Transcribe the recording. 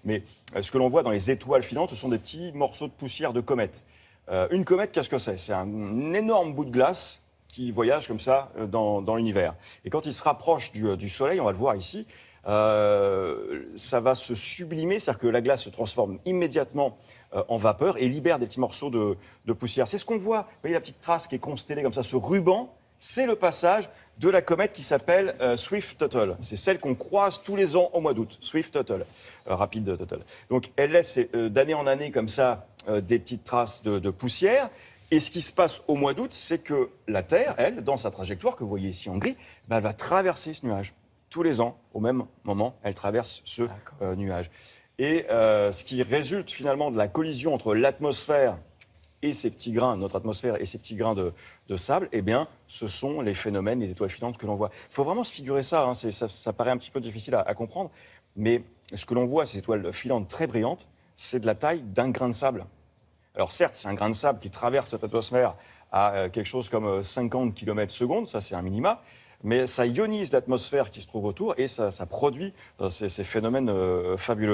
Mais ce que l'on voit dans les étoiles filantes, ce sont des petits morceaux de poussière de comète. Une comète, qu'est-ce que c'est? C'est un énorme bout de glace qui voyage comme ça dans l'univers. Et quand il se rapproche du Soleil, on va le voir ici, ça va se sublimer, c'est-à-dire que la glace se transforme immédiatement en vapeur et libère des petits morceaux de poussière. C'est ce qu'on voit. Vous voyez la petite trace qui est constellée comme ça, ce ruban, c'est le passage de la comète qui s'appelle Swift-Tuttle. C'est celle qu'on croise tous les ans au mois d'août, Swift-Tuttle, rapide Tuttle. Donc elle laisse d'année en année comme ça des petites traces de poussière. Et ce qui se passe au mois d'août, c'est que la Terre, elle, dans sa trajectoire que vous voyez ici en gris, elle va traverser ce nuage. Tous les ans, au même moment, elle traverse ce nuage. Et ce qui résulte finalement de la collision entre l'atmosphère et ces petits grains, notre atmosphère et ces petits grains de sable, eh bien, ce sont les phénomènes, les étoiles filantes que l'on voit. Il faut vraiment se figurer ça, hein, ça paraît un petit peu difficile à comprendre, mais ce que l'on voit, ces étoiles filantes très brillantes, c'est de la taille d'un grain de sable. Alors certes, c'est un grain de sable qui traverse cette atmosphère à quelque chose comme 50 km/s, ça c'est un minima, mais ça ionise l'atmosphère qui se trouve autour et ça produit ces phénomènes fabuleux.